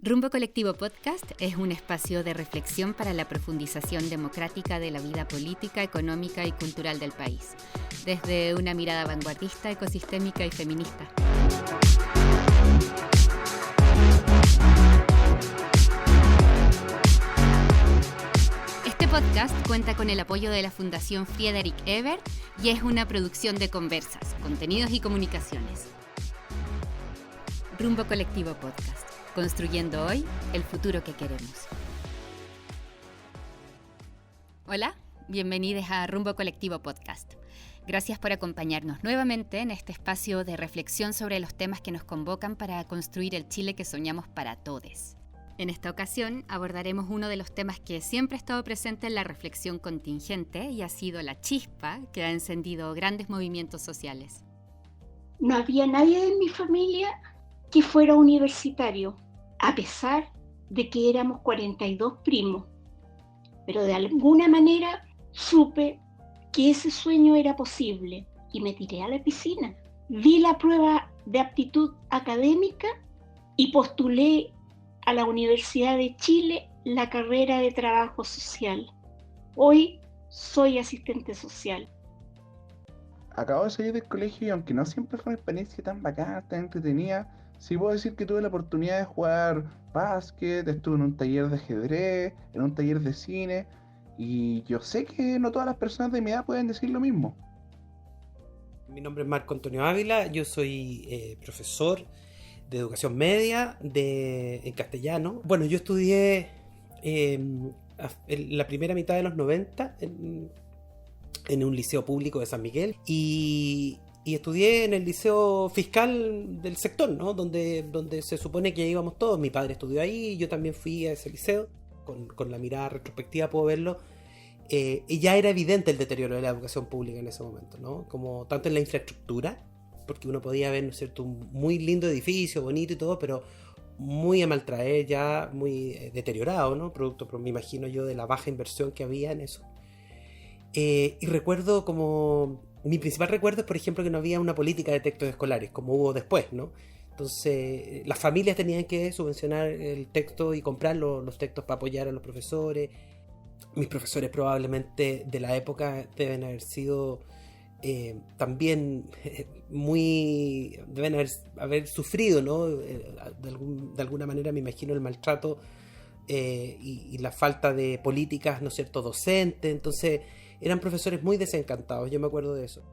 Rumbo Colectivo Podcast es un espacio de reflexión para la profundización democrática de la vida política, económica y cultural del país, desde una mirada vanguardista, ecosistémica y feminista. Este podcast cuenta con el apoyo de la Fundación Friedrich Ebert y es una producción de Conversas, Contenidos y Comunicaciones. Rumbo Colectivo Podcast. Construyendo hoy el futuro que queremos. Hola, bienvenidos a Rumbo Colectivo Podcast. Gracias por acompañarnos nuevamente en este espacio de reflexión sobre los temas que nos convocan para construir el Chile que soñamos para todos. En esta ocasión abordaremos uno de los temas que siempre ha estado presente en la reflexión contingente y ha sido la chispa que ha encendido grandes movimientos sociales. No había nadie de mi familia que fuera universitario, a pesar de que éramos 42 primos. Pero de alguna manera supe que ese sueño era posible y me tiré a la piscina. Vi la prueba de aptitud académica y postulé a la Universidad de Chile la carrera de trabajo social. Hoy soy asistente social. Acabo de salir del colegio y aunque no siempre fue una experiencia tan bacana, tan entretenida, sí puedo decir que tuve la oportunidad de jugar básquet, estuve en un taller de ajedrez, en un taller de cine, y yo sé que no todas las personas de mi edad pueden decir lo mismo. Mi nombre es Marco Antonio Ávila, yo soy profesor de educación media en castellano. Bueno, yo estudié en la primera mitad de los 90 en un liceo público de San Miguel y estudié en el liceo fiscal del sector, ¿no? Donde se supone que íbamos todos. Mi padre estudió ahí, yo también fui a ese liceo. Con la mirada retrospectiva puedo verlo. Y ya era evidente el deterioro de la educación pública en ese momento, ¿no? Como tanto en la infraestructura, porque uno podía ver, ¿no es cierto?, un muy lindo edificio, bonito y todo, pero muy a maltraer, ya muy deteriorado, ¿no? Producto, me imagino yo, de la baja inversión que había en eso. Y recuerdo como... Mi principal recuerdo es, por ejemplo, que no había una política de textos escolares, como hubo después, ¿no? Entonces, las familias tenían que subvencionar el texto y comprar los textos para apoyar a los profesores. Mis profesores probablemente de la época deben haber sido también deben haber sufrido, ¿no? De alguna manera me imagino el maltrato y la falta de políticas, ¿no es cierto?, docentes. Entonces eran profesores muy desencantados, yo me acuerdo de eso.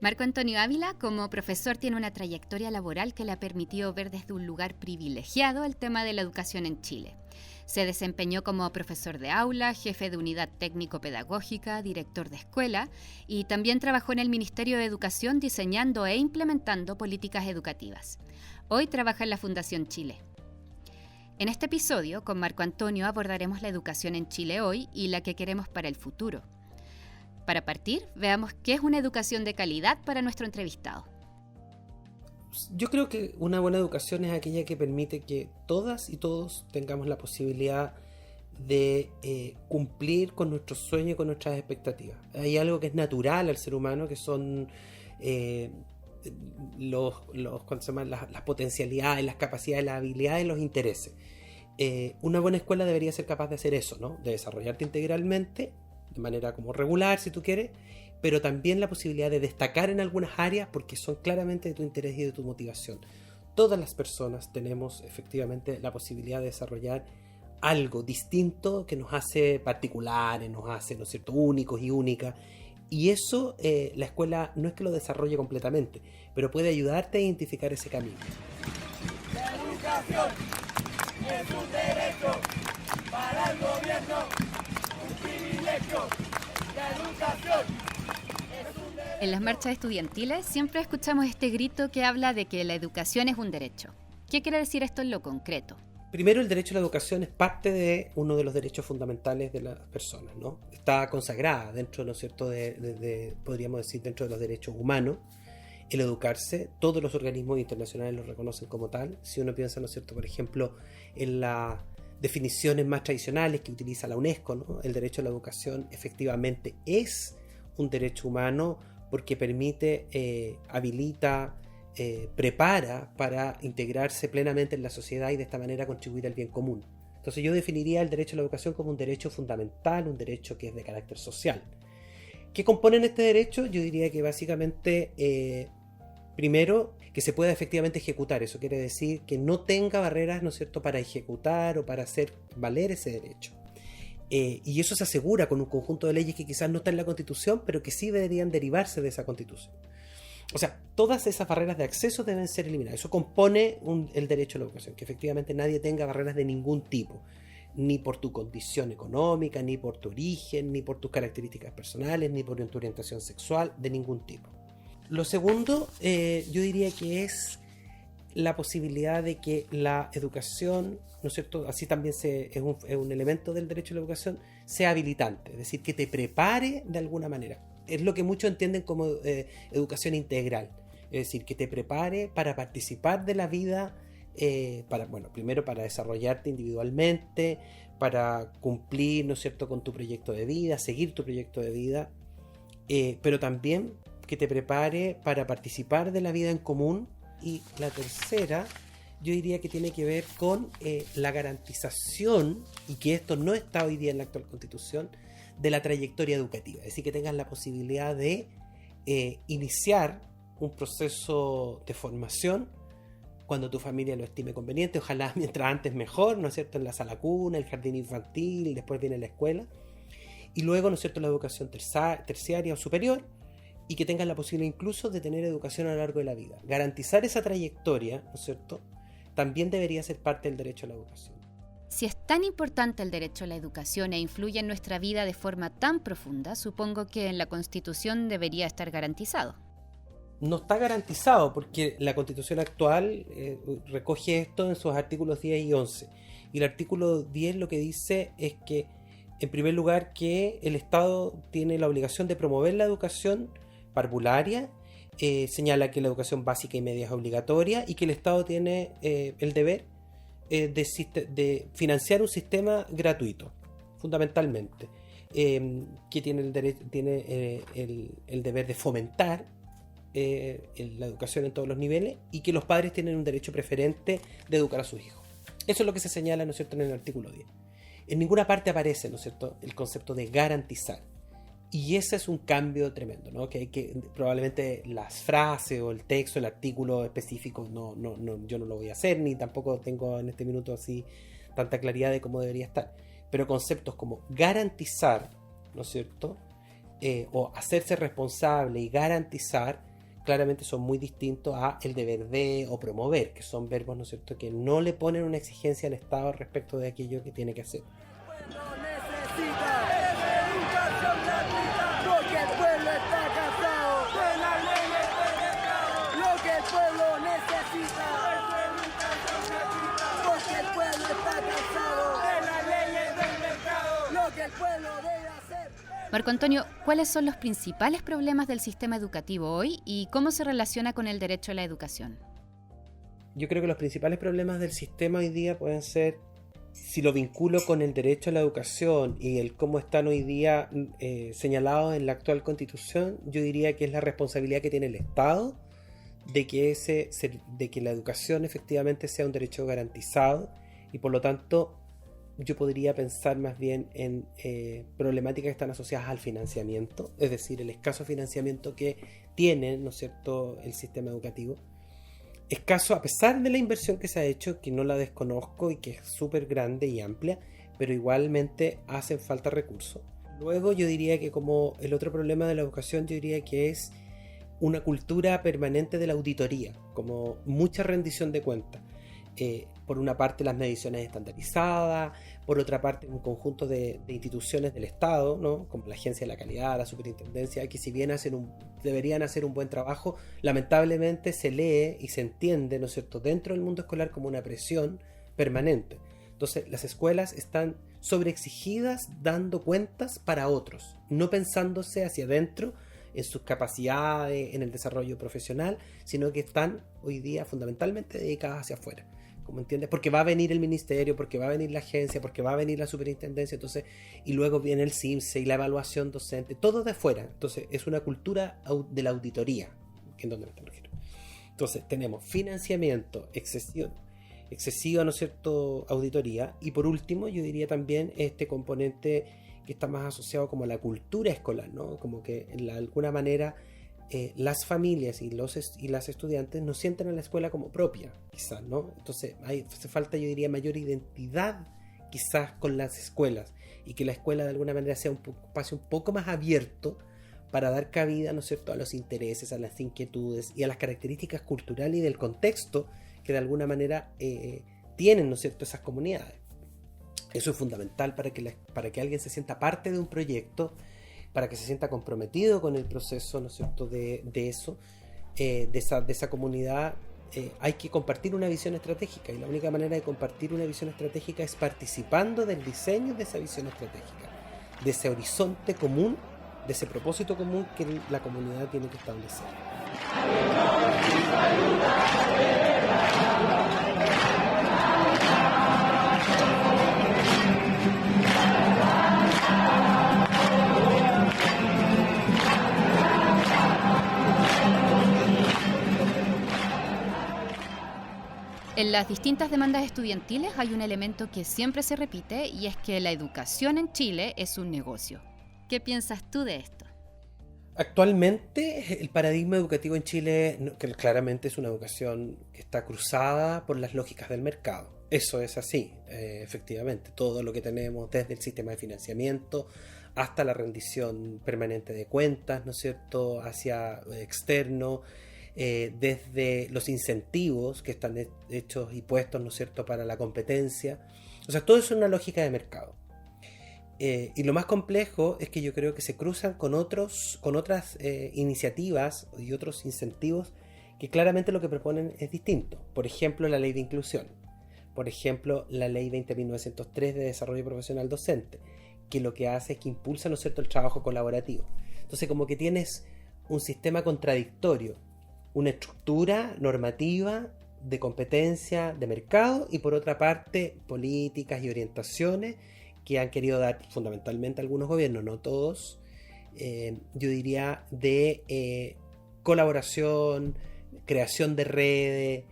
Marco Antonio Ávila, como profesor, tiene una trayectoria laboral que le ha permitido ver desde un lugar privilegiado el tema de la educación en Chile. Se desempeñó como profesor de aula, jefe de unidad técnico-pedagógica, director de escuela y también trabajó en el Ministerio de Educación diseñando e implementando políticas educativas. Hoy trabaja en la Fundación Chile. En este episodio, con Marco Antonio, abordaremos la educación en Chile hoy y la que queremos para el futuro. Para partir, veamos qué es una educación de calidad para nuestro entrevistado. Yo creo que una buena educación es aquella que permite que todas y todos tengamos la posibilidad de cumplir con nuestros sueños y con nuestras expectativas. Hay algo que es natural al ser humano, que son ¿cómo se llama? Las potencialidades, las capacidades, las habilidades, los intereses. Una buena escuela debería ser capaz de hacer eso, ¿no? De desarrollarte integralmente, de manera como regular, si tú quieres, pero también la posibilidad de destacar en algunas áreas porque son claramente de tu interés y de tu motivación. Todas las personas tenemos efectivamente la posibilidad de desarrollar algo distinto que nos hace particulares, nos hace, ¿no es cierto?, únicos y únicas. Y eso la escuela no es que lo desarrolle completamente, pero puede ayudarte a identificar ese camino. La educación es un derecho para el gobierno, un privilegio. La educación es un derecho. En las marchas estudiantiles siempre escuchamos este grito que habla de que la educación es un derecho. ¿Qué quiere decir esto en lo concreto? Primero, el derecho a la educación es parte de uno de los derechos fundamentales de las personas, ¿no? Está consagrada dentro, ¿no es cierto?, podríamos decir, dentro de los derechos humanos. El educarse, todos los organismos internacionales lo reconocen como tal. Si uno piensa, ¿no es cierto?, por ejemplo, en las definiciones más tradicionales que utiliza la UNESCO, ¿no? El derecho a la educación efectivamente es un derecho humano porque permite, habilita, prepara para integrarse plenamente en la sociedad y de esta manera contribuir al bien común. Entonces yo definiría el derecho a la educación como un derecho fundamental, un derecho que es de carácter social. ¿Qué componen este derecho? Yo diría que básicamente, primero, que se pueda efectivamente ejecutar. Eso quiere decir que no tenga barreras, ¿no es cierto?, para ejecutar o para hacer valer ese derecho. Y eso se asegura con un conjunto de leyes que quizás no están en la Constitución, pero que sí deberían derivarse de esa Constitución. O sea, todas esas barreras de acceso deben ser eliminadas. Eso compone el derecho a la educación, que efectivamente nadie tenga barreras de ningún tipo, ni por tu condición económica, ni por tu origen, ni por tus características personales, ni por tu orientación sexual, de ningún tipo. Lo segundo, yo diría que es la posibilidad de que la educación, ¿no es cierto?, así también es un elemento del derecho a la educación, sea habilitante, es decir, que te prepare de alguna manera. Es lo que muchos entienden como educación integral, es decir, que te prepare para participar de la vida, primero para desarrollarte individualmente, para cumplir, ¿no es cierto?, con tu proyecto de vida, seguir tu proyecto de vida, pero también que te prepare para participar de la vida en común. Y la tercera, yo diría que tiene que ver con la garantización, y que esto no está hoy día en la actual Constitución, de la trayectoria educativa. Es decir, que tengas la posibilidad de iniciar un proceso de formación cuando tu familia lo estime conveniente, ojalá mientras antes mejor, ¿no es cierto?, en la sala cuna, el jardín infantil, después viene la escuela, y luego, ¿no es cierto?, la educación terciaria o superior, y que tengas la posibilidad incluso de tener educación a lo largo de la vida. Garantizar esa trayectoria, ¿no es cierto?, también debería ser parte del derecho a la educación. Si es tan importante el derecho a la educación e influye en nuestra vida de forma tan profunda, supongo que en la Constitución debería estar garantizado. No está garantizado porque la Constitución actual recoge esto en sus artículos 10 y 11. Y el artículo 10 lo que dice es que, en primer lugar, que el Estado tiene la obligación de promover la educación parvularia, señala que la educación básica y media es obligatoria y que el Estado tiene el deber de financiar un sistema gratuito, fundamentalmente, que tiene el deber de fomentar la educación en todos los niveles, y que los padres tienen un derecho preferente de educar a sus hijos. Eso es lo que se señala, ¿no es cierto?, en el artículo 10. En ninguna parte aparece, ¿no es cierto?, el concepto de garantizar. Y ese es un cambio tremendo, ¿no? Que probablemente las frases o el texto, el artículo específico, yo no lo voy a hacer, ni tampoco tengo en este minuto así tanta claridad de cómo debería estar. Pero conceptos como garantizar, ¿no es cierto?, o hacerse responsable y garantizar, claramente son muy distintos a el deber de o promover, que son verbos, ¿no es cierto?, que no le ponen una exigencia al Estado respecto de aquello que tiene que hacer. Marco Antonio, ¿cuáles son los principales problemas del sistema educativo hoy y cómo se relaciona con el derecho a la educación? Yo creo que los principales problemas del sistema hoy día pueden ser, si lo vinculo con el derecho a la educación y el cómo están hoy día señalados en la actual Constitución, yo diría que es la responsabilidad que tiene el Estado de que la educación efectivamente sea un derecho garantizado, y por lo tanto yo podría pensar más bien en problemáticas que están asociadas al financiamiento, es decir, el escaso financiamiento que tiene, ¿no es cierto?, el sistema educativo. Escaso a pesar de la inversión que se ha hecho, que no la desconozco y que es súper grande y amplia, pero igualmente hacen falta recursos. Luego yo diría que como el otro problema de la educación, yo diría que es una cultura permanente de la auditoría, como mucha rendición de cuentas. Por una parte las mediciones estandarizadas, por otra parte un conjunto de instituciones del Estado, ¿no?, como la Agencia de la Calidad, la Superintendencia, que si bien deberían hacer un buen trabajo, lamentablemente se lee y se entiende, ¿no es cierto?, dentro del mundo escolar como una presión permanente. Entonces las escuelas están sobreexigidas dando cuentas para otros, no pensándose hacia adentro en sus capacidades, en el desarrollo profesional, sino que están hoy día fundamentalmente dedicadas hacia afuera. ¿Cómo entiendes? Porque va a venir el ministerio, porque va a venir la agencia, porque va a venir la superintendencia, entonces, y luego viene el CIMSE y la evaluación docente, todo de afuera. Entonces es una cultura de la auditoría, en donde me refiero. Entonces tenemos financiamiento excesiva, ¿no es cierto?, auditoría, y por último yo diría también este componente que está más asociado como a la cultura escolar, ¿no? Como que de alguna manera las familias y las estudiantes no sienten a la escuela como propia, quizás, ¿no? Entonces hace falta, yo diría, mayor identidad quizás con las escuelas, y que la escuela de alguna manera sea un espacio un poco más abierto para dar cabida, ¿no es cierto?, a los intereses, a las inquietudes y a las características culturales y del contexto que de alguna manera tienen, ¿no es cierto?, esas comunidades. Eso es fundamental para que alguien se sienta parte de un proyecto, para que se sienta comprometido con el proceso, ¿no es cierto?, de esa comunidad. Hay que compartir una visión estratégica, y la única manera de compartir una visión estratégica es participando del diseño de esa visión estratégica, de ese horizonte común, de ese propósito común que la comunidad tiene que establecer. En las distintas demandas estudiantiles hay un elemento que siempre se repite, y es que la educación en Chile es un negocio. ¿Qué piensas tú de esto? Actualmente el paradigma educativo en Chile, que claramente es una educación que está cruzada por las lógicas del mercado. Eso es así, efectivamente. Todo lo que tenemos, desde el sistema de financiamiento hasta la rendición permanente de cuentas, ¿no es cierto?, hacia externo, desde los incentivos que están hechos y puestos, ¿no es cierto?, para la competencia. O sea, todo es una lógica de mercado. Y lo más complejo es que yo creo que se cruzan con otras iniciativas y otros incentivos que claramente lo que proponen es distinto. Por ejemplo, la ley de inclusión. Por ejemplo, la ley 20.903 de desarrollo profesional docente, que lo que hace es que impulsa, ¿no es cierto?, el trabajo colaborativo. Entonces, como que tienes un sistema contradictorio, una estructura normativa de competencia de mercado, y por otra parte políticas y orientaciones que han querido dar fundamentalmente algunos gobiernos, no todos, yo diría de colaboración, creación de redes,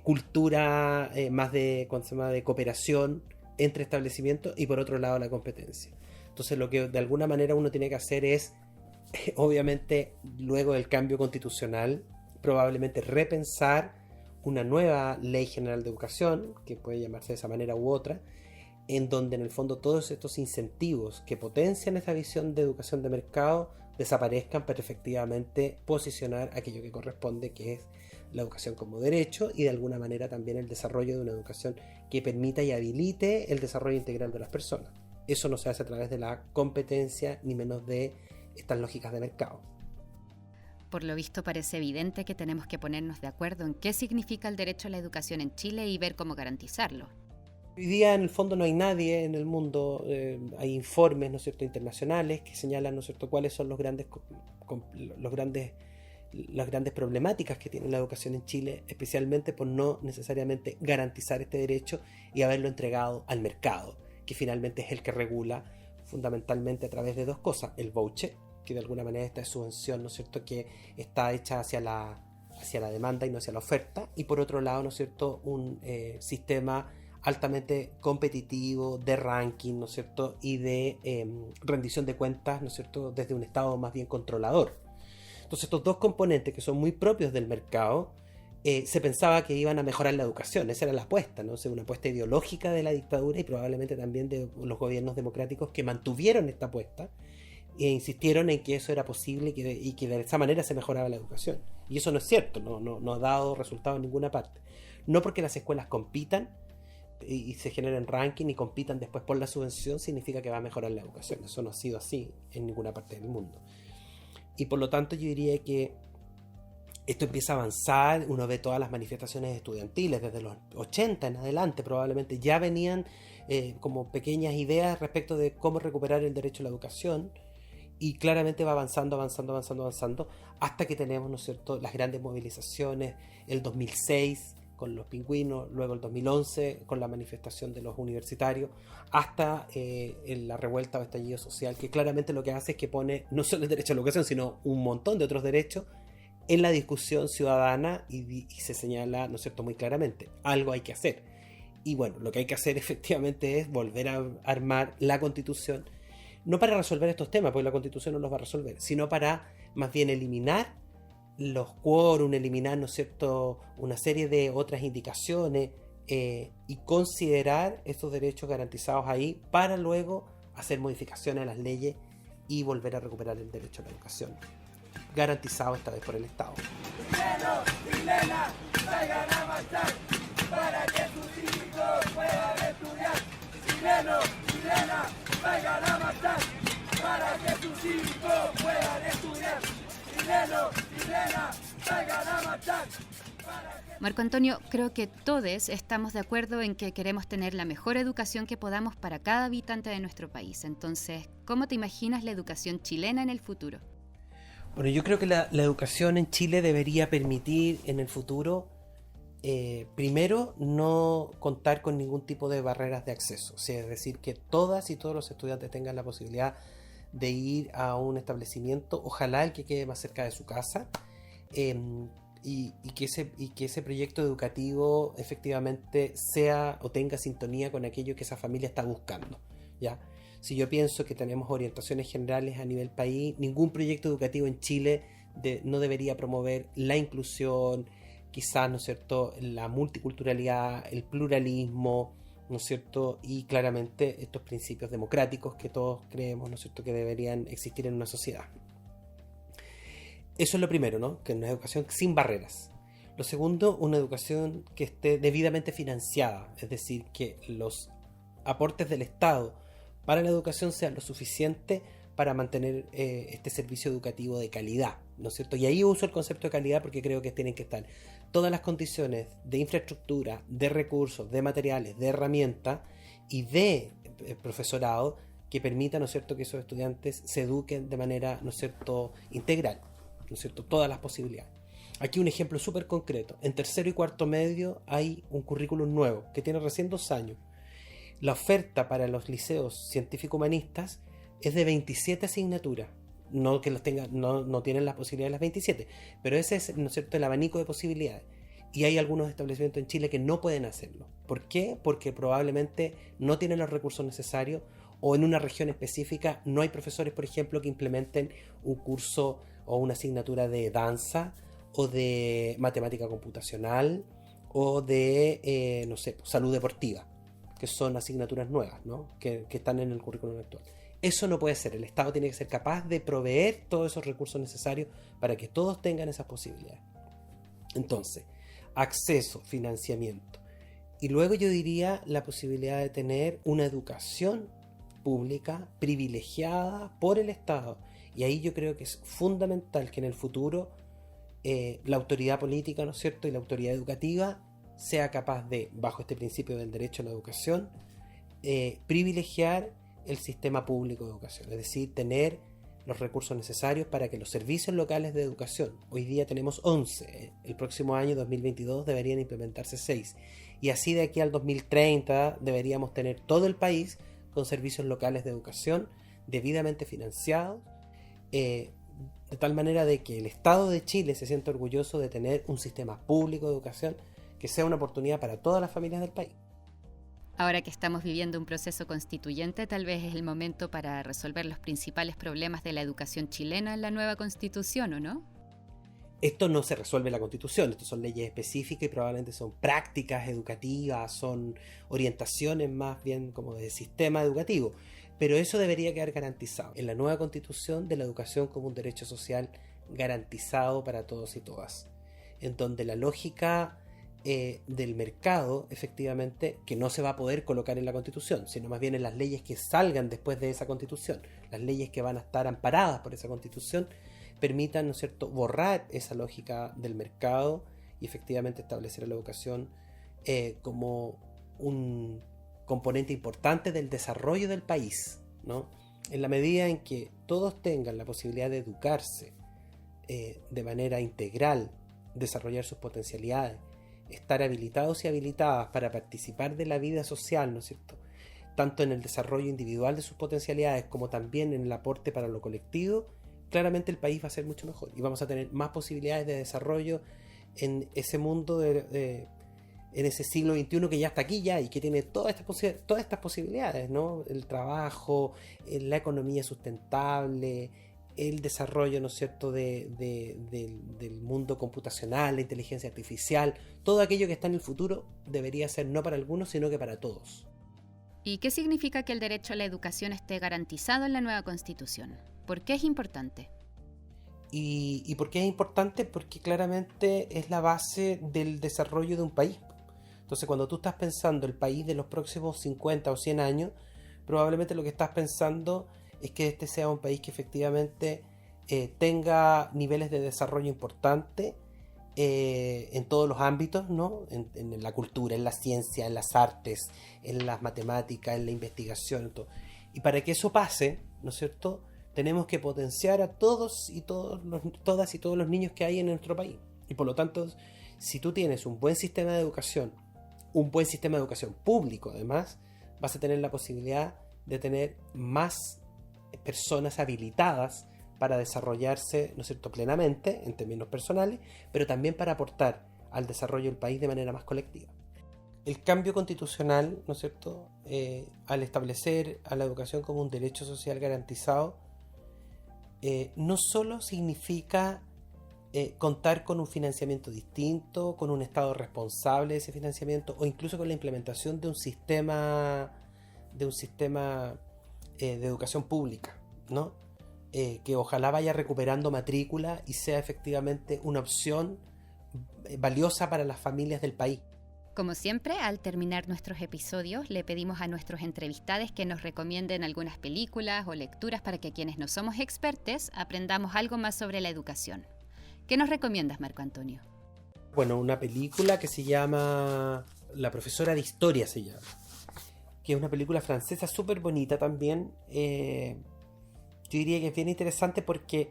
cultura más de cooperación entre establecimientos, y por otro lado la competencia. Entonces lo que de alguna manera uno tiene que hacer es, obviamente luego del cambio constitucional, probablemente repensar una nueva ley general de educación, que puede llamarse de esa manera u otra, en donde en el fondo todos estos incentivos que potencian esa visión de educación de mercado desaparezcan para efectivamente posicionar aquello que corresponde, que es la educación como derecho, y de alguna manera también el desarrollo de una educación que permita y habilite el desarrollo integral de las personas. Eso no se hace a través de la competencia, ni menos de estas lógicas de mercado. Por lo visto parece evidente que tenemos que ponernos de acuerdo en qué significa el derecho a la educación en Chile y ver cómo garantizarlo. Hoy día en el fondo no hay nadie en el mundo, hay informes, ¿no es cierto?, internacionales que señalan, ¿no es cierto?, cuáles son las grandes problemáticas que tiene la educación en Chile, especialmente por no necesariamente garantizar este derecho y haberlo entregado al mercado, que finalmente es el que regula fundamentalmente a través de dos cosas: el voucher, que de alguna manera esta subvención, ¿no es cierto?, que está hecha hacia la demanda y no hacia la oferta, y por otro lado, ¿no es cierto?, un sistema altamente competitivo, de ranking, ¿no es cierto?, y de rendición de cuentas, ¿no es cierto?, desde un estado más bien controlador. Entonces estos dos componentes que son muy propios del mercado, se pensaba que iban a mejorar la educación. Esa era la apuesta, ¿no? O sea, una apuesta ideológica de la dictadura y probablemente también de los gobiernos democráticos que mantuvieron esta apuesta e insistieron en que eso era posible y que de esa manera se mejoraba la educación. Y eso no es cierto, no ha dado resultado en ninguna parte. No porque las escuelas compitan y se generen ranking y compitan después por la subvención significa que va a mejorar la educación. Eso no ha sido así en ninguna parte del mundo. Y por lo tanto yo diría que esto empieza a avanzar. Uno ve todas las manifestaciones estudiantiles desde los 80 en adelante, probablemente ya venían como pequeñas ideas respecto de cómo recuperar el derecho a la educación, y claramente va avanzando hasta que tenemos, ¿no es cierto?, las grandes movilizaciones, el 2006 con los pingüinos, luego el 2011 con la manifestación de los universitarios, hasta la revuelta o estallido social, que claramente lo que hace es que pone no solo el derecho a la educación, sino un montón de otros derechos en la discusión ciudadana y se señala, ¿no es cierto?, muy claramente, algo hay que hacer. Y bueno, lo que hay que hacer efectivamente es volver a armar la Constitución, no para resolver estos temas, porque la Constitución no los va a resolver, sino para más bien eliminar los quórum, eliminar, ¿no es cierto?, una serie de otras indicaciones y considerar estos derechos garantizados ahí para luego hacer modificaciones a las leyes y volver a recuperar el derecho a la educación, garantizado esta vez por el Estado. Chilenos, chilenas, salgan a marchar para que sus hijos puedan estudiar. Chilenos, chilenas, salgan a marchar para que sus hijos puedan estudiar. Chilenos, chilenas, salgan a marchar. Marco Antonio, creo que todos estamos de acuerdo en que queremos tener la mejor educación que podamos para cada habitante de nuestro país. Entonces, ¿cómo te imaginas la educación chilena en el futuro? Bueno, yo creo que la educación en Chile debería permitir en el futuro, primero, no contar con ningún tipo de barreras de acceso. O sea, es decir, que todas y todos los estudiantes tengan la posibilidad de ir a un establecimiento, ojalá el que quede más cerca de su casa, y que ese proyecto educativo efectivamente sea o tenga sintonía con aquello que esa familia está buscando, ¿ya? Si yo pienso que tenemos orientaciones generales a nivel país, ningún proyecto educativo en Chile no debería promover la inclusión, quizás, ¿no es cierto?, la multiculturalidad, el pluralismo, ¿no es cierto?, y claramente estos principios democráticos que todos creemos, ¿no es cierto?, que deberían existir en una sociedad. Eso es lo primero, ¿no?, que una educación sin barreras. Lo segundo, una educación que esté debidamente financiada, es decir, que los aportes del Estado para la educación sean lo suficiente para mantener este servicio educativo de calidad, ¿no es cierto? Y ahí uso el concepto de calidad porque creo que tienen que estar todas las condiciones de infraestructura, de recursos, de materiales, de herramientas y de profesorado que permitan, ¿no es cierto?, que esos estudiantes se eduquen de manera, ¿no es cierto?, integral, ¿no es cierto?, todas las posibilidades. Aquí un ejemplo súper concreto. En tercero y cuarto medio hay un currículum nuevo que tiene recién 2 años. La oferta para los liceos científico-humanistas es de 27 asignaturas. No que los tengan, no tienen la posibilidad de las 27, pero ese es, ¿no es cierto?, el abanico de posibilidades. Y hay algunos establecimientos en Chile que no pueden hacerlo. ¿Por qué? Porque probablemente no tienen los recursos necesarios o en una región específica no hay profesores, por ejemplo, que implementen un curso o una asignatura de danza o de matemática computacional o de, no sé, salud deportiva, que son asignaturas nuevas, ¿no?, que están en el currículum actual. Eso no puede ser. El Estado tiene que ser capaz de proveer todos esos recursos necesarios para que todos tengan esas posibilidades. Entonces, acceso, financiamiento. Y luego yo diría la posibilidad de tener una educación pública privilegiada por el Estado. Y ahí yo creo que es fundamental que en el futuro la autoridad política, ¿no es cierto?, y la autoridad educativa sea capaz de, bajo este principio del derecho a la educación, privilegiar el sistema público de educación, es decir, tener los recursos necesarios para que los servicios locales de educación, hoy día tenemos 11, el próximo año 2022 deberían implementarse 6, y así de aquí al 2030 deberíamos tener todo el país con servicios locales de educación debidamente financiados, de tal manera de que el Estado de Chile se sienta orgulloso de tener un sistema público de educación que sea una oportunidad para todas las familias del país. Ahora que estamos viviendo un proceso constituyente, tal vez es el momento para resolver los principales problemas de la educación chilena en la nueva Constitución, ¿o no? Esto no se resuelve en la Constitución, esto son leyes específicas y probablemente son prácticas educativas, son orientaciones más bien como de sistema educativo, pero eso debería quedar garantizado en la nueva Constitución de la educación como un derecho social garantizado para todos y todas, en donde la lógica del mercado, efectivamente, que no se va a poder colocar en la Constitución, sino más bien en las leyes que salgan después de esa Constitución, las leyes que van a estar amparadas por esa Constitución, permitan, ¿no es cierto?, borrar esa lógica del mercado y efectivamente establecer a la educación como un componente importante del desarrollo del país, ¿no? En la medida en que todos tengan la posibilidad de educarse de manera integral, desarrollar sus potencialidades, estar habilitados y habilitadas para participar de la vida social, ¿no es cierto?, tanto en el desarrollo individual de sus potencialidades como también en el aporte para lo colectivo, claramente el país va a ser mucho mejor y vamos a tener más posibilidades de desarrollo en ese mundo, en ese siglo XXI que ya está aquí ya y que tiene todas estas posibilidades, ¿no? El trabajo, la economía sustentable, el desarrollo, ¿no es cierto?, del mundo computacional, la inteligencia artificial, todo aquello que está en el futuro debería ser no para algunos, sino que para todos. ¿Y qué significa que el derecho a la educación esté garantizado en la nueva Constitución? ¿Por qué es importante? ¿Y por qué es importante? Porque claramente es la base del desarrollo de un país. Entonces, cuando tú estás pensando el país de los próximos 50 o 100 años, probablemente lo que estás pensando es que este sea un país que efectivamente tenga niveles de desarrollo importantes en todos los ámbitos, ¿no? En la cultura, en la ciencia, en las artes, en las matemáticas, en la investigación, todo. Y para que eso pase, ¿no es cierto?, tenemos que potenciar a todas y todos los niños que hay en nuestro país. Y por lo tanto, si tú tienes un buen sistema de educación público además, vas a tener la posibilidad de tener más personas habilitadas para desarrollarse, ¿no es cierto?, plenamente en términos personales, pero también para aportar al desarrollo del país de manera más colectiva. El cambio constitucional, ¿no es cierto?, al establecer a la educación como un derecho social garantizado, no solo significa contar con un financiamiento distinto, con un Estado responsable de ese financiamiento, o incluso con la implementación de un sistema de educación pública, ¿no? Que ojalá vaya recuperando matrícula y sea efectivamente una opción valiosa para las familias del país. Como siempre, al terminar nuestros episodios, le pedimos a nuestros entrevistados que nos recomienden algunas películas o lecturas para que quienes no somos expertos aprendamos algo más sobre la educación. ¿Qué nos recomiendas, Marco Antonio? Bueno, una película que se llama La profesora de historia, se llama, que es una película francesa súper bonita también. Yo diría que es bien interesante porque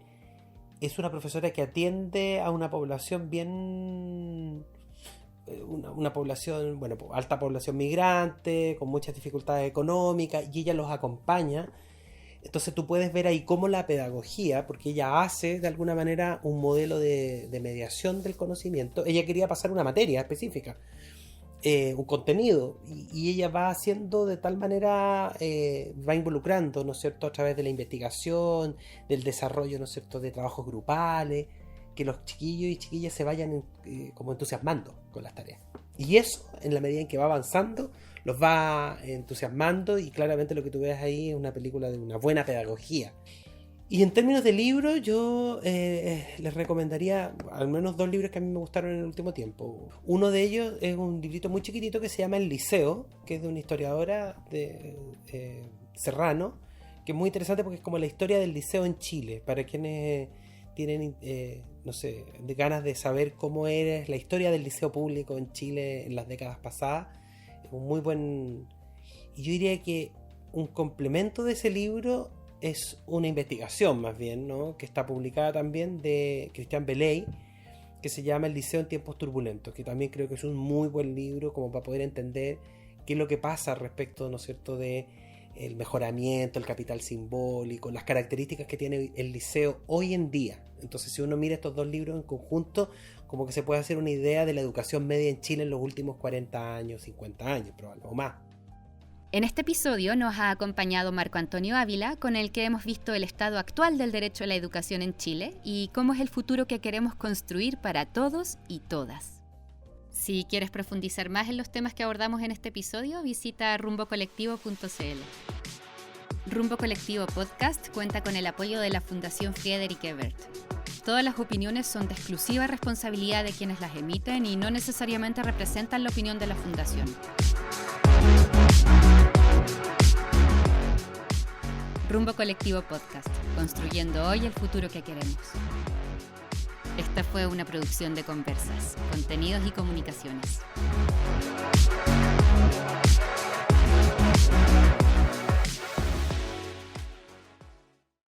es una profesora que atiende a una población bien... Una población, bueno, alta población migrante, con muchas dificultades económicas, y ella los acompaña. Entonces tú puedes ver ahí cómo la pedagogía, porque ella hace de alguna manera un modelo de mediación del conocimiento. Ella quería pasar una materia específica, un contenido, y ella va haciendo de tal manera, va involucrando, ¿no es cierto?, a través de la investigación, del desarrollo, ¿no es cierto?, de trabajos grupales, que los chiquillos y chiquillas se vayan como entusiasmando con las tareas. Y eso, en la medida en que va avanzando, los va entusiasmando, y claramente lo que tú ves ahí es una película de una buena pedagogía. Y en términos de libros, yo les recomendaría al menos 2 libros que a mí me gustaron en el último tiempo. Uno de ellos es un librito muy chiquitito que se llama El Liceo, que es de una historiadora de Serrano, que es muy interesante porque es como la historia del liceo en Chile, para quienes tienen no sé, de ganas de saber cómo era la historia del liceo público en Chile en las décadas pasadas. Es un muy buen... Y yo diría que un complemento de ese libro es una investigación más bien, ¿no?, que está publicada también de Cristian Beley, que se llama El Liceo en tiempos turbulentos, que también creo que es un muy buen libro como para poder entender qué es lo que pasa respecto, ¿no es cierto?, de el mejoramiento, el capital simbólico, las características que tiene el liceo hoy en día. Entonces, si uno mira estos 2 libros en conjunto, como que se puede hacer una idea de la educación media en Chile en los últimos 40 años, 50 años, probablemente, o más. En este episodio nos ha acompañado Marco Antonio Ávila, con el que hemos visto el estado actual del derecho a la educación en Chile y cómo es el futuro que queremos construir para todos y todas. Si quieres profundizar más en los temas que abordamos en este episodio, visita rumbocolectivo.cl. Rumbo Colectivo Podcast cuenta con el apoyo de la Fundación Friedrich Ebert. Todas las opiniones son de exclusiva responsabilidad de quienes las emiten y no necesariamente representan la opinión de la Fundación. Rumbo Colectivo Podcast, construyendo hoy el futuro que queremos. Esta fue una producción de Conversas, Contenidos y Comunicaciones.